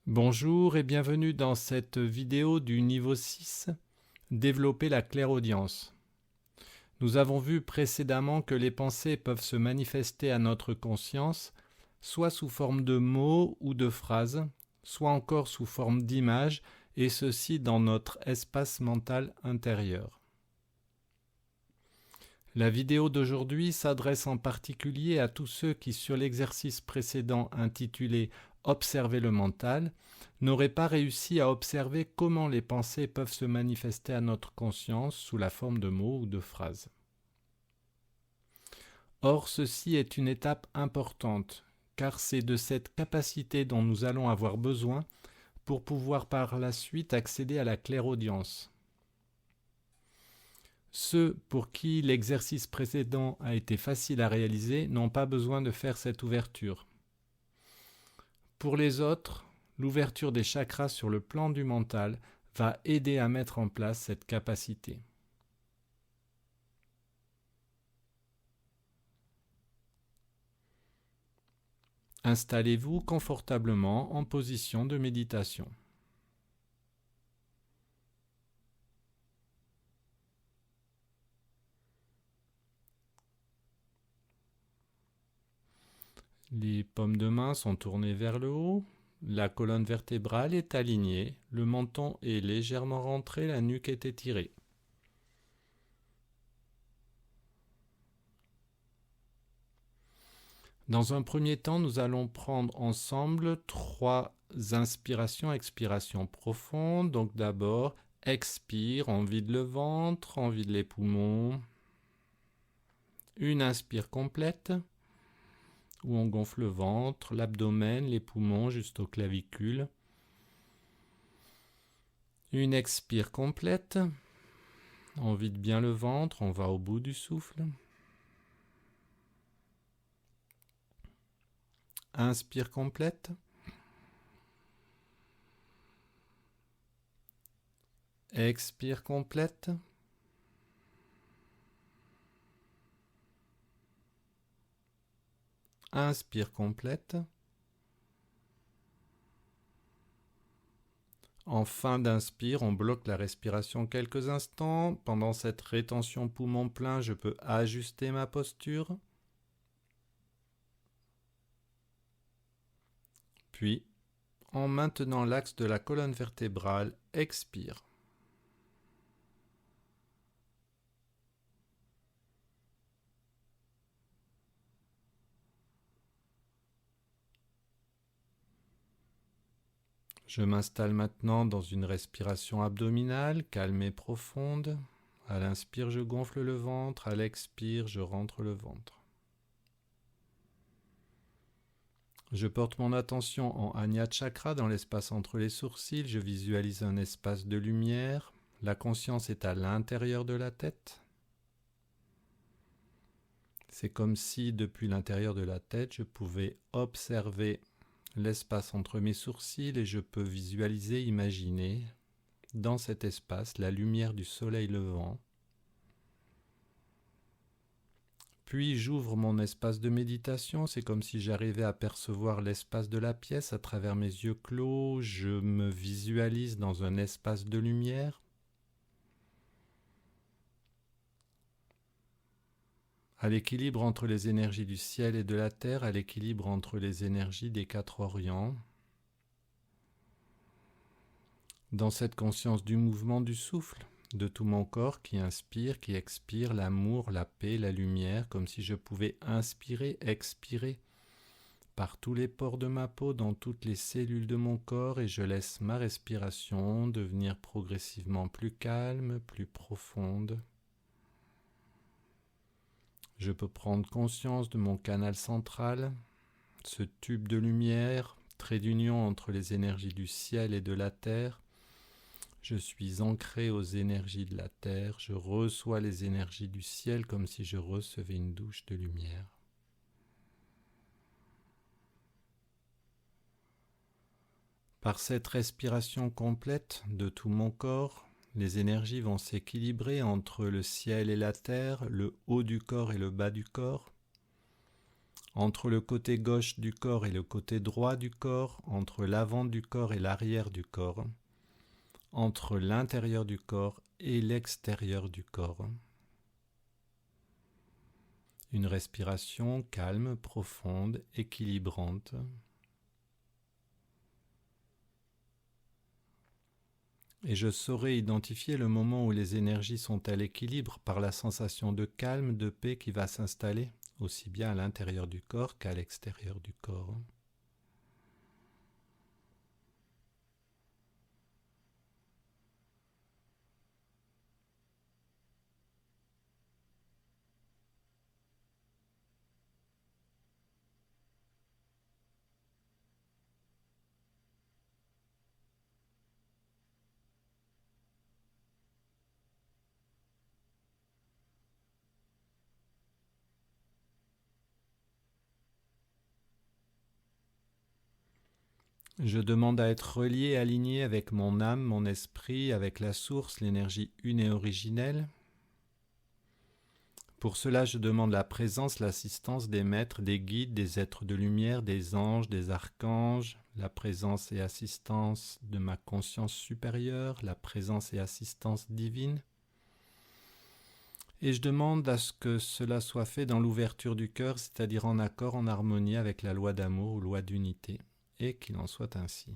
Bonjour et bienvenue dans cette vidéo du niveau 6, développer la clairaudience. Nous avons vu précédemment que les pensées peuvent se manifester à notre conscience, soit sous forme de mots ou de phrases, soit encore sous forme d'images, et ceci dans notre espace mental intérieur. La vidéo d'aujourd'hui s'adresse en particulier à tous ceux qui, sur l'exercice précédent intitulé « Observer le mental », n'auraient pas réussi à observer comment les pensées peuvent se manifester à notre conscience sous la forme de mots ou de phrases. Or, ceci est une étape importante, car c'est de cette capacité dont nous allons avoir besoin pour pouvoir par la suite accéder à la clairaudience. Ceux pour qui l'exercice précédent a été facile à réaliser n'ont pas besoin de faire cette ouverture. Pour les autres, l'ouverture des chakras sur le plan du mental va aider à mettre en place cette capacité. Installez-vous confortablement en position de méditation. Les paumes de main sont tournées vers le haut, la colonne vertébrale est alignée, le menton est légèrement rentré, la nuque est étirée. Dans un premier temps, nous allons prendre ensemble 3 inspirations, expirations profondes. Donc d'abord, expire, on vide le ventre, on vide les poumons. Une inspire complète, où on gonfle le ventre, l'abdomen, les poumons jusqu'aux clavicules. Une expire complète, on vide bien le ventre, on va au bout du souffle. Inspire complète. Expire complète. Inspire complète. En fin d'inspire, on bloque la respiration quelques instants. Pendant cette rétention poumon plein, je peux ajuster ma posture. Puis, en maintenant l'axe de la colonne vertébrale, expire. Je m'installe maintenant dans une respiration abdominale, calme et profonde. À l'inspire, je gonfle le ventre. À l'expire, je rentre le ventre. Je porte mon attention en Ajna Chakra, dans l'espace entre les sourcils. Je visualise un espace de lumière. La conscience est à l'intérieur de la tête. C'est comme si, depuis l'intérieur de la tête, je pouvais observer l'espace entre mes sourcils et je peux visualiser, imaginer, dans cet espace, la lumière du soleil levant. Puis j'ouvre mon espace de méditation, c'est comme si j'arrivais à percevoir l'espace de la pièce à travers mes yeux clos. Je me visualise dans un espace de lumière. À l'équilibre entre les énergies du ciel et de la terre, à l'équilibre entre les énergies des 4 orients. Dans cette conscience du mouvement du souffle, de tout mon corps qui inspire, qui expire, l'amour, la paix, la lumière, comme si je pouvais inspirer, expirer par tous les pores de ma peau, dans toutes les cellules de mon corps, et je laisse ma respiration devenir progressivement plus calme, plus profonde. Je peux prendre conscience de mon canal central, ce tube de lumière, trait d'union entre les énergies du ciel et de la terre. Je suis ancré aux énergies de la terre, je reçois les énergies du ciel comme si je recevais une douche de lumière. Par cette respiration complète de tout mon corps, les énergies vont s'équilibrer entre le ciel et la terre, le haut du corps et le bas du corps. entre le côté gauche du corps et le côté droit du corps, entre l'avant du corps et l'arrière du corps, entre l'intérieur du corps et l'extérieur du corps. Une respiration calme, profonde, équilibrante. Et je saurai identifier le moment où les énergies sont à l'équilibre par la sensation de calme, de paix qui va s'installer, aussi bien à l'intérieur du corps qu'à l'extérieur du corps. Je demande à être relié, aligné avec mon âme, mon esprit, avec la source, l'énergie une et originelle. Pour cela, je demande la présence, l'assistance des maîtres, des guides, des êtres de lumière, des anges, des archanges, la présence et assistance de ma conscience supérieure, la présence et assistance divine. Et je demande à ce que cela soit fait dans l'ouverture du cœur, c'est-à-dire en accord, en harmonie avec la loi d'amour ou loi d'unité, et qu'il en soit ainsi.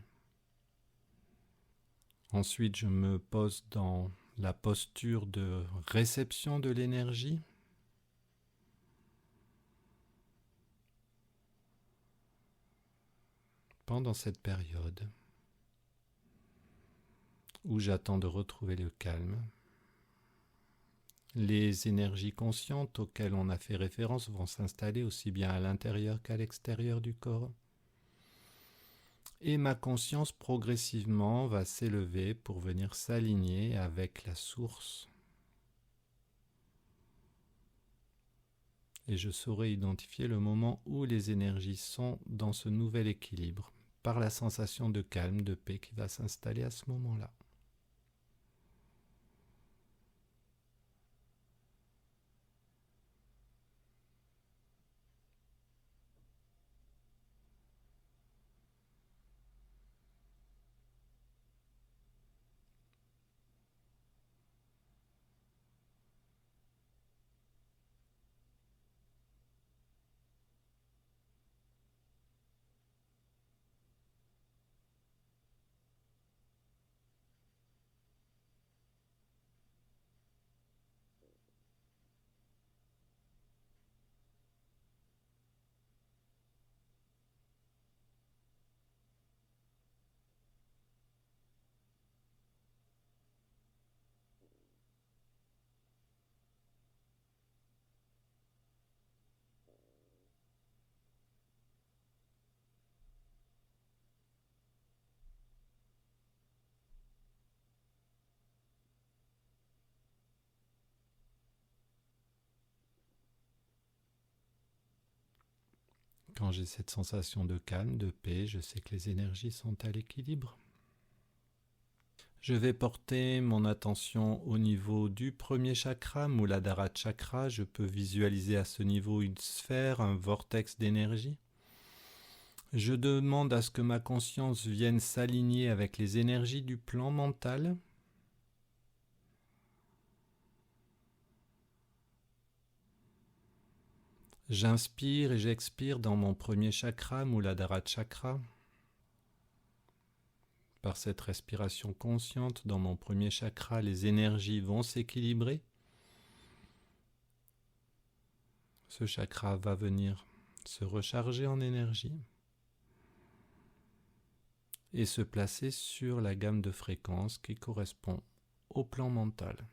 Ensuite, je me pose dans la posture de réception de l'énergie. Pendant cette période où j'attends de retrouver le calme, les énergies conscientes auxquelles on a fait référence vont s'installer aussi bien à l'intérieur qu'à l'extérieur du corps. Et ma conscience progressivement va s'élever pour venir s'aligner avec la source. Et je saurai identifier le moment où les énergies sont dans ce nouvel équilibre, par la sensation de calme, de paix qui va s'installer à ce moment-là. Quand j'ai cette sensation de calme, de paix, je sais que les énergies sont à l'équilibre. Je vais porter mon attention au niveau du premier chakra, Muladhara Chakra. Je peux visualiser à ce niveau une sphère, un vortex d'énergie. Je demande à ce que ma conscience vienne s'aligner avec les énergies du plan mental. J'inspire et j'expire dans mon premier chakra, Muladhara Chakra. Par cette respiration consciente dans mon premier chakra, les énergies vont s'équilibrer. Ce chakra va venir se recharger en énergie et se placer sur la gamme de fréquences qui correspond au plan mental.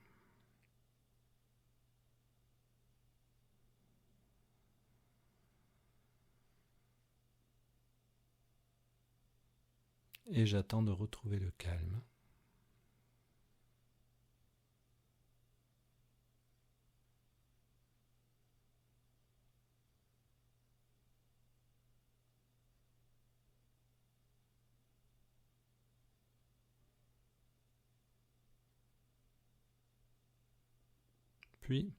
Et j'attends de retrouver le calme. Puis,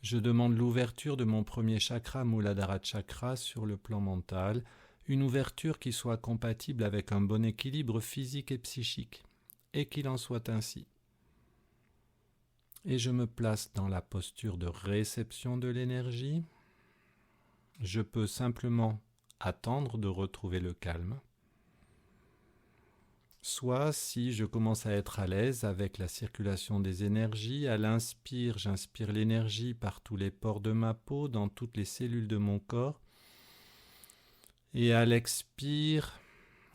Je demande l'ouverture de mon premier chakra, Muladhara Chakra, sur le plan mental, une ouverture qui soit compatible avec un bon équilibre physique et psychique, et qu'il en soit ainsi. Et je me place dans la posture de réception de l'énergie. Je peux simplement attendre de retrouver le calme. Soit, si je commence à être à l'aise avec la circulation des énergies, à l'inspire, j'inspire l'énergie par tous les pores de ma peau, dans toutes les cellules de mon corps. Et à l'expire,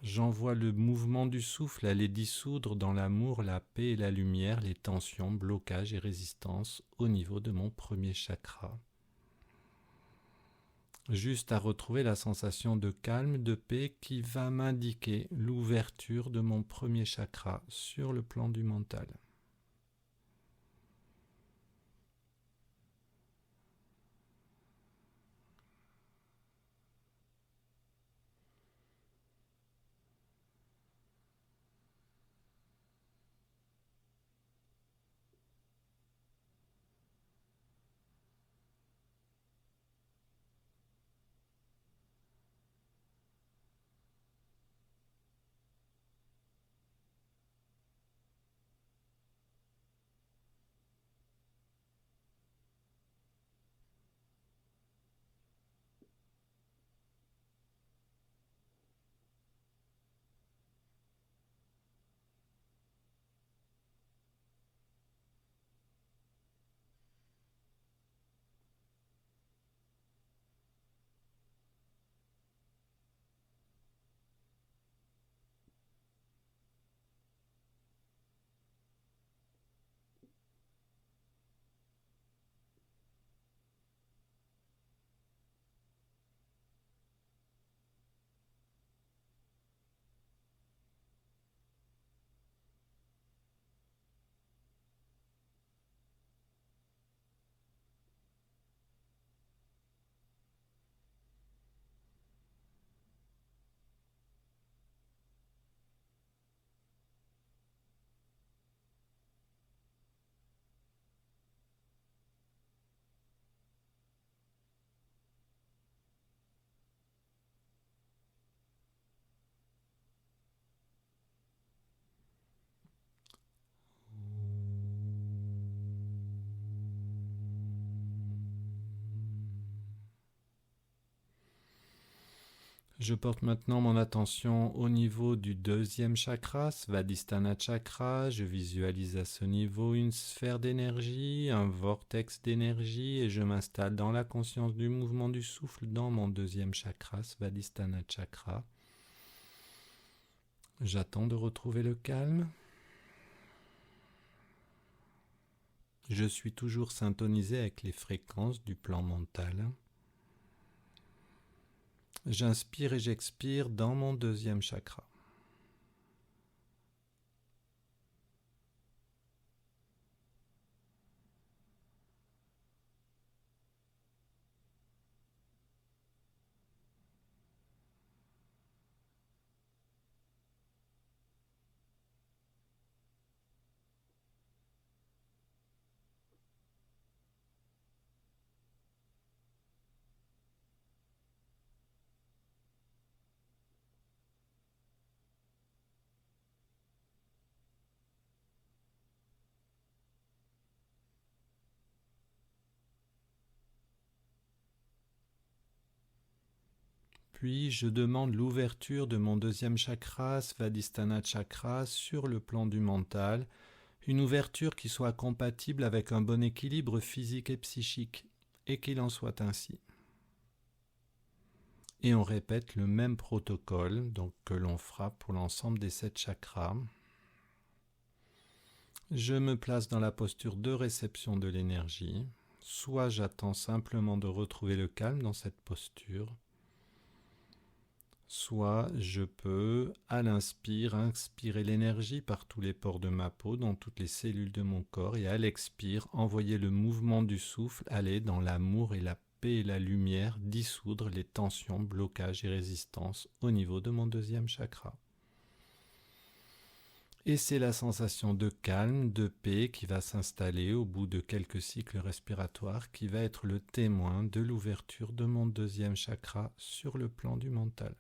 j'envoie le mouvement du souffle aller dissoudre dans l'amour, la paix et la lumière les tensions, blocages et résistances au niveau de mon premier chakra. Juste à retrouver la sensation de calme, de paix qui va m'indiquer l'ouverture de mon premier chakra sur le plan du mental. Je porte maintenant mon attention au niveau du deuxième chakra, Svadhisthana Chakra. Je visualise à ce niveau une sphère d'énergie, un vortex d'énergie, et je m'installe dans la conscience du mouvement du souffle dans mon deuxième chakra, Svadhisthana Chakra. J'attends de retrouver le calme. Je suis toujours syntonisé avec les fréquences du plan mental. J'inspire et j'expire dans mon deuxième chakra. Puis je demande l'ouverture de mon deuxième chakra, Svadhisthana Chakra, sur le plan du mental, une ouverture qui soit compatible avec un bon équilibre physique et psychique, et qu'il en soit ainsi. Et on répète le même protocole donc, que l'on fera pour l'ensemble des 7 chakras. Je me place dans la posture de réception de l'énergie, soit j'attends simplement de retrouver le calme dans cette posture, soit je peux, à l'inspire, inspirer l'énergie par tous les pores de ma peau, dans toutes les cellules de mon corps, et à l'expire, envoyer le mouvement du souffle aller dans l'amour et la paix et la lumière, dissoudre les tensions, blocages et résistances au niveau de mon deuxième chakra. Et c'est la sensation de calme, de paix qui va s'installer au bout de quelques cycles respiratoires qui va être le témoin de l'ouverture de mon deuxième chakra sur le plan du mental.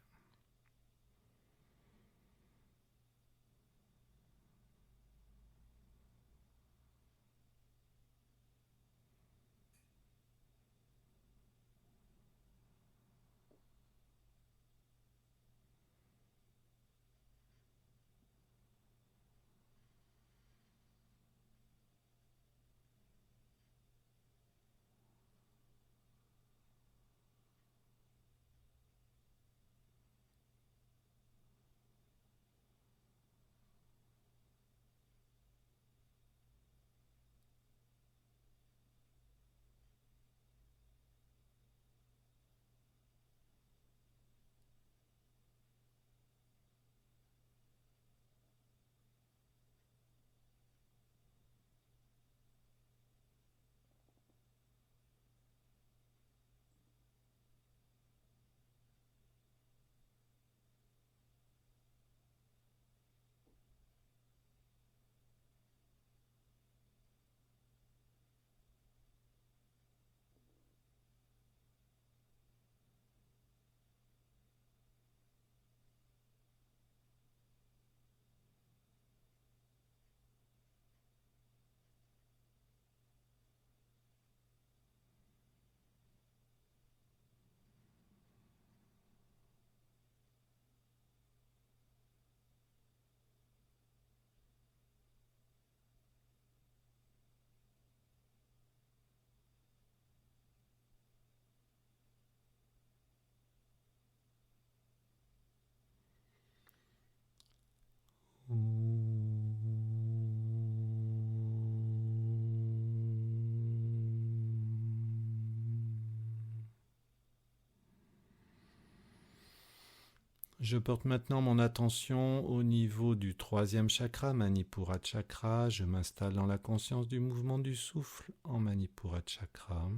Je porte maintenant mon attention au niveau du troisième chakra, Manipura Chakra. Je m'installe dans la conscience du mouvement du souffle en Manipura Chakra.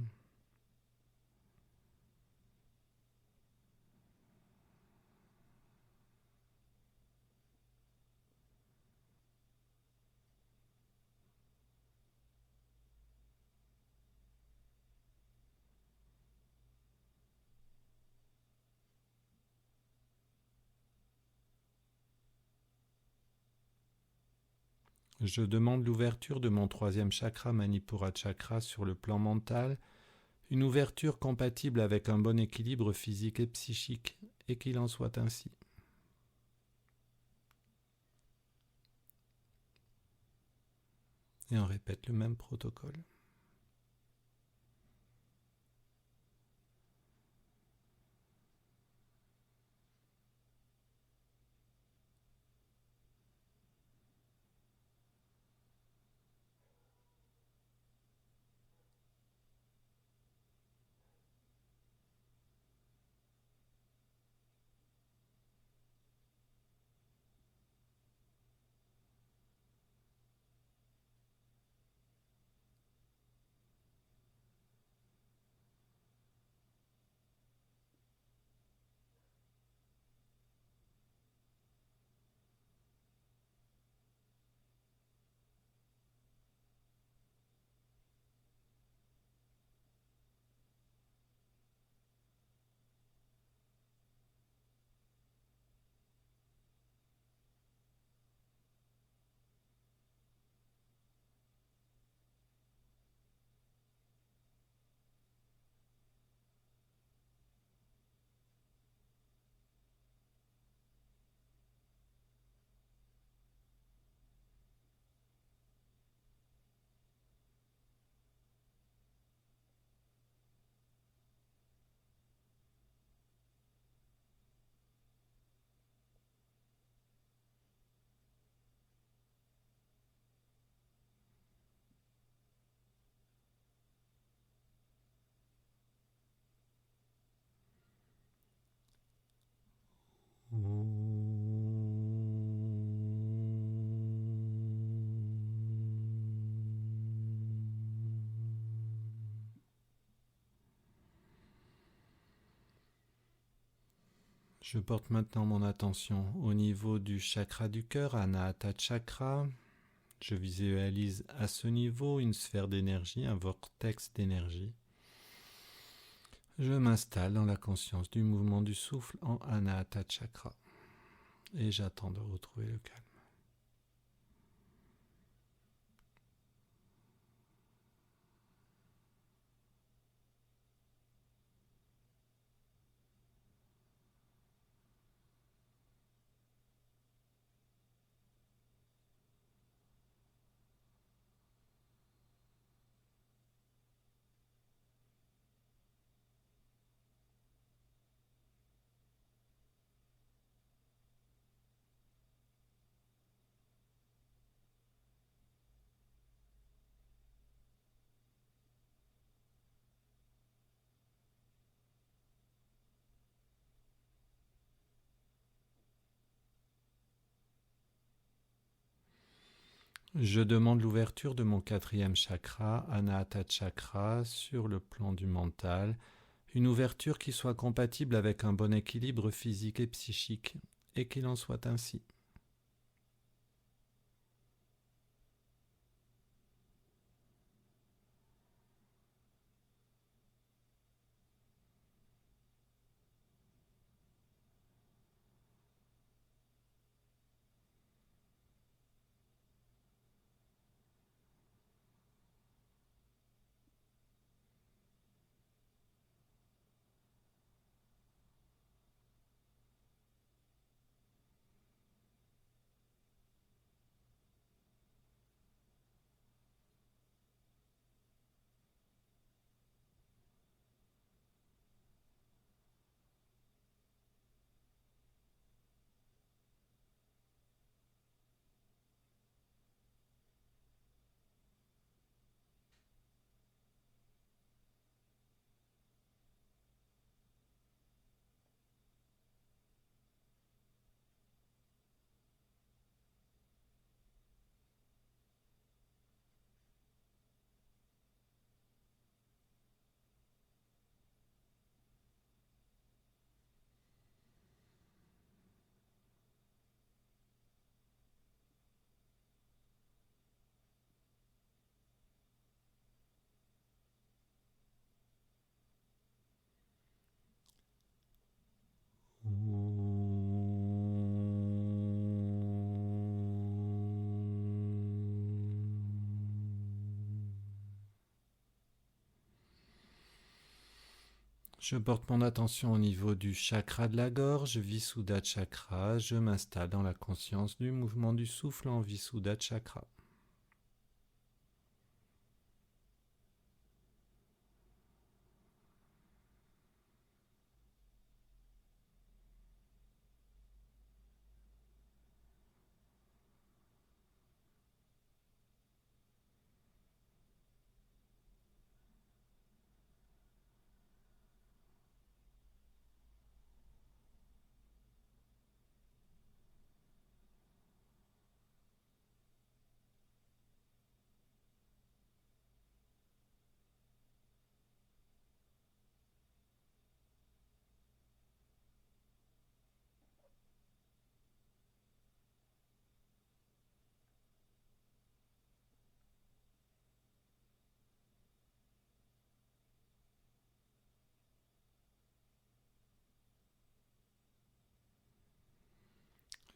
Je demande l'ouverture de mon troisième chakra, Manipura Chakra, sur le plan mental, une ouverture compatible avec un bon équilibre physique et psychique, et qu'il en soit ainsi. Et on répète le même protocole. Je porte maintenant mon attention au niveau du chakra du cœur, Anahata Chakra. Je visualise à ce niveau une sphère d'énergie, un vortex d'énergie. Je m'installe dans la conscience du mouvement du souffle en Anahata Chakra et j'attends de retrouver le calme. Je demande l'ouverture de mon quatrième chakra, Anahata Chakra, sur le plan du mental, une ouverture qui soit compatible avec un bon équilibre physique et psychique, et qu'il en soit ainsi. Je porte mon attention au niveau du chakra de la gorge, Visuddha Chakra. Je m'installe dans la conscience du mouvement du souffle en Visuddha Chakra.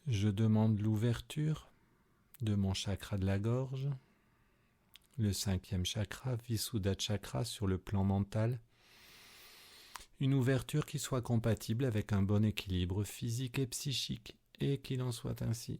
Je demande l'ouverture de mon chakra de la gorge, le cinquième chakra, Visuddha Chakra, sur le plan mental. Une ouverture qui soit compatible avec un bon équilibre physique et psychique, et qu'il en soit ainsi.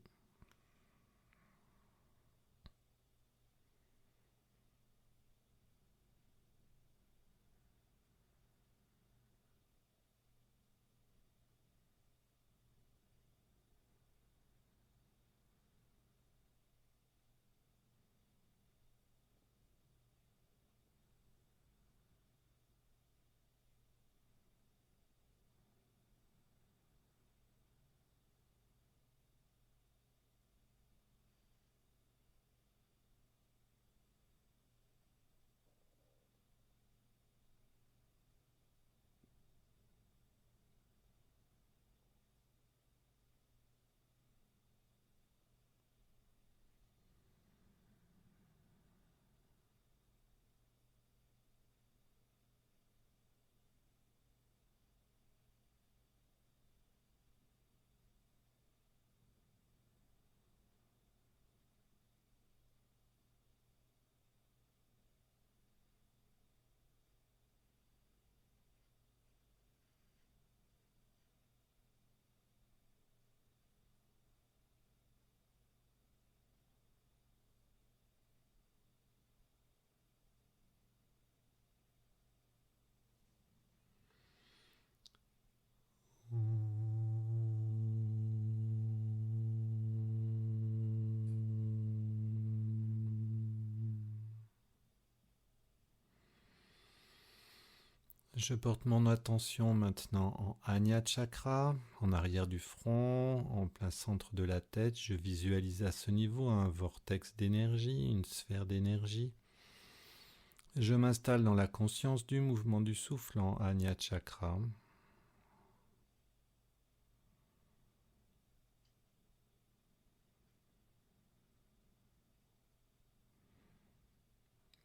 Je porte mon attention maintenant en Ajna Chakra, en arrière du front, en plein centre de la tête. Je visualise à ce niveau un vortex d'énergie, une sphère d'énergie. Je m'installe dans la conscience du mouvement du souffle en Ajna Chakra.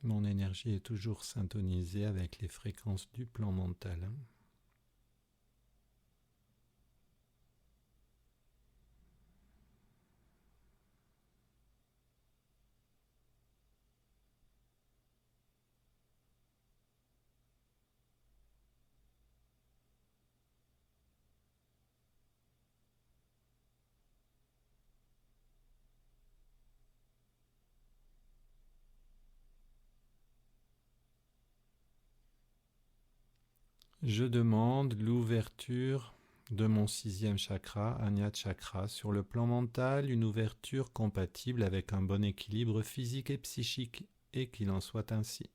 Mon énergie est toujours syntonisée avec les fréquences du plan mental. Je demande l'ouverture de mon sixième chakra, Ajna Chakra, sur le plan mental, une ouverture compatible avec un bon équilibre physique et psychique, et qu'il en soit ainsi.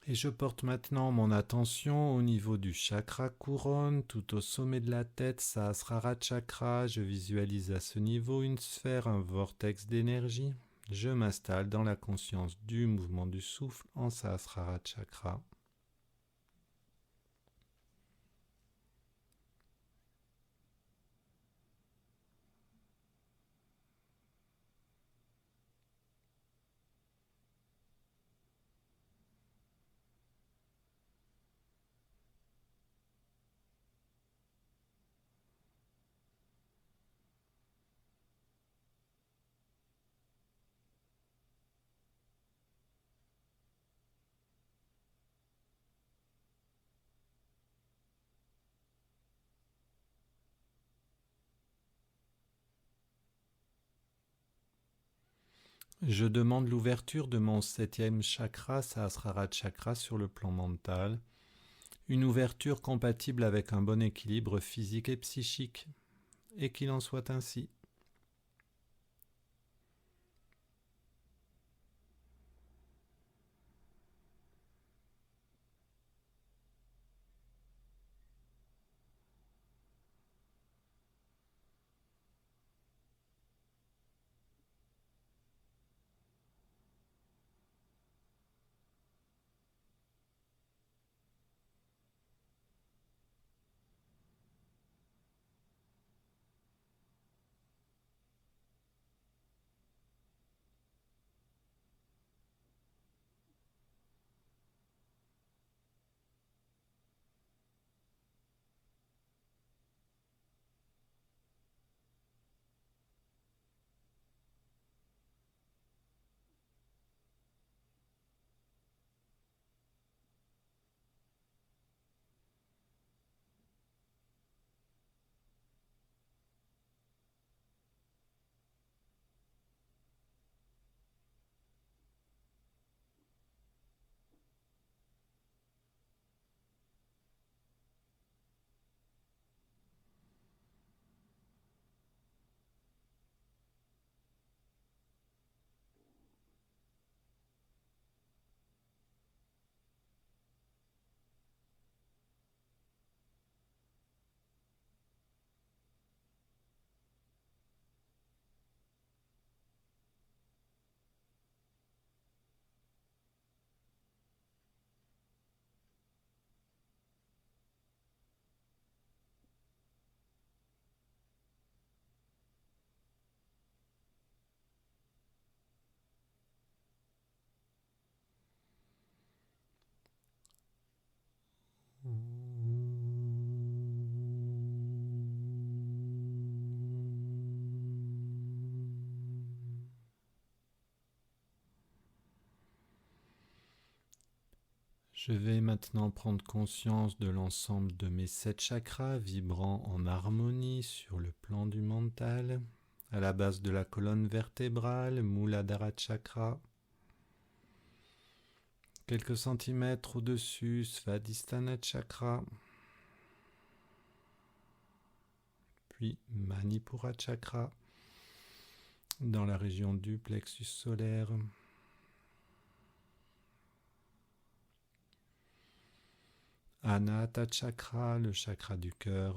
Et je porte maintenant mon attention au niveau du chakra couronne, tout au sommet de la tête, Sahasrara Chakra. Je visualise à ce niveau une sphère, un vortex d'énergie. Je m'installe dans la conscience du mouvement du souffle en Sahasrara Chakra. Je demande l'ouverture de mon septième chakra, Sahasrara Chakra, sur le plan mental. Une ouverture compatible avec un bon équilibre physique et psychique, et qu'il en soit ainsi. Je vais maintenant prendre conscience de l'ensemble de mes 7 chakras vibrant en harmonie sur le plan du mental, à la base de la colonne vertébrale, Muladhara Chakra, quelques centimètres au-dessus, Svadhisthana Chakra, puis Manipura Chakra, dans la région du plexus solaire, Anahata Chakra, le chakra du cœur,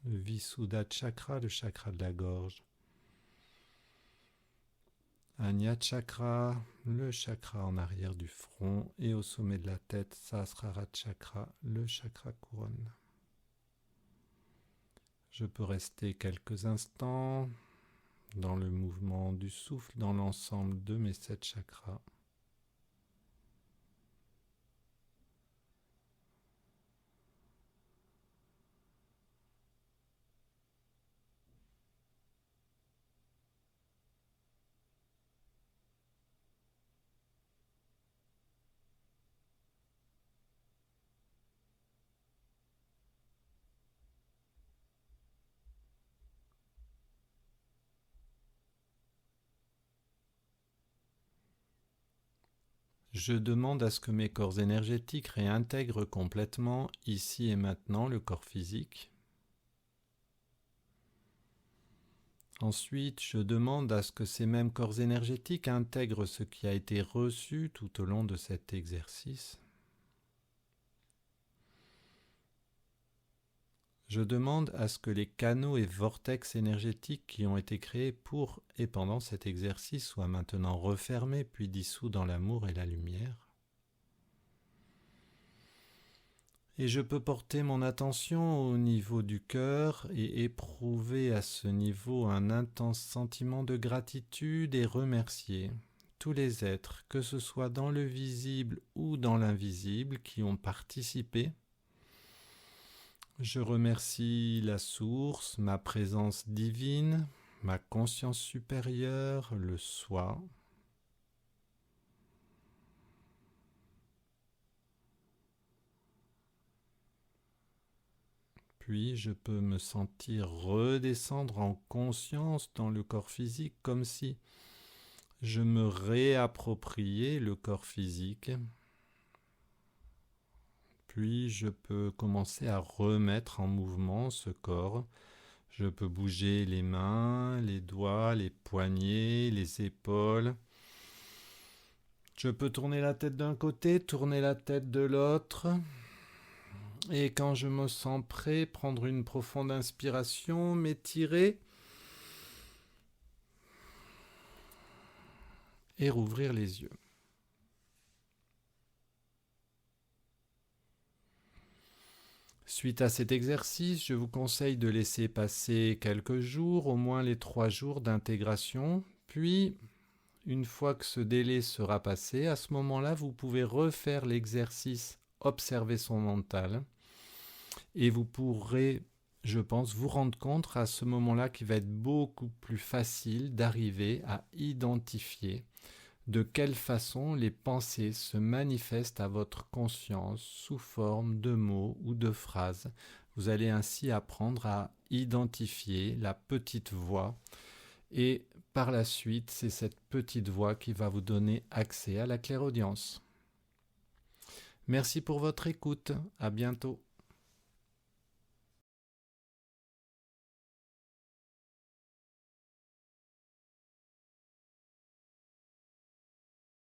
Visuddha Chakra, le chakra de la gorge, Anya Chakra, le chakra en arrière du front et au sommet de la tête, Sahasrara Chakra, le chakra couronne. Je peux rester quelques instants dans le mouvement du souffle dans l'ensemble de mes 7 chakras. Je demande à ce que mes corps énergétiques réintègrent complètement, ici et maintenant, le corps physique. Ensuite, je demande à ce que ces mêmes corps énergétiques intègrent ce qui a été reçu tout au long de cet exercice. Je demande à ce que les canaux et vortex énergétiques qui ont été créés pour et pendant cet exercice soient maintenant refermés puis dissous dans l'amour et la lumière. Et je peux porter mon attention au niveau du cœur et éprouver à ce niveau un intense sentiment de gratitude et remercier tous les êtres, que ce soit dans le visible ou dans l'invisible, qui ont participé. Je remercie la source, ma présence divine, ma conscience supérieure, le soi. Puis je peux me sentir redescendre en conscience dans le corps physique comme si je me réappropriais le corps physique. Puis je peux commencer à remettre en mouvement ce corps. Je peux bouger les mains, les doigts, les poignets, les épaules. Je peux tourner la tête d'un côté, tourner la tête de l'autre. Et quand je me sens prêt, prendre une profonde inspiration, m'étirer et rouvrir les yeux. Suite à cet exercice, je vous conseille de laisser passer quelques jours, au moins les 3 jours d'intégration. Puis, une fois que ce délai sera passé, à ce moment-là, vous pouvez refaire l'exercice observer son mental. Et vous pourrez, je pense, vous rendre compte à ce moment-là qu'il va être beaucoup plus facile d'arriver à identifier de quelle façon les pensées se manifestent à votre conscience sous forme de mots ou de phrases. Vous allez ainsi apprendre à identifier la petite voix et par la suite, c'est cette petite voix qui va vous donner accès à la clairaudience. Merci pour votre écoute. À bientôt.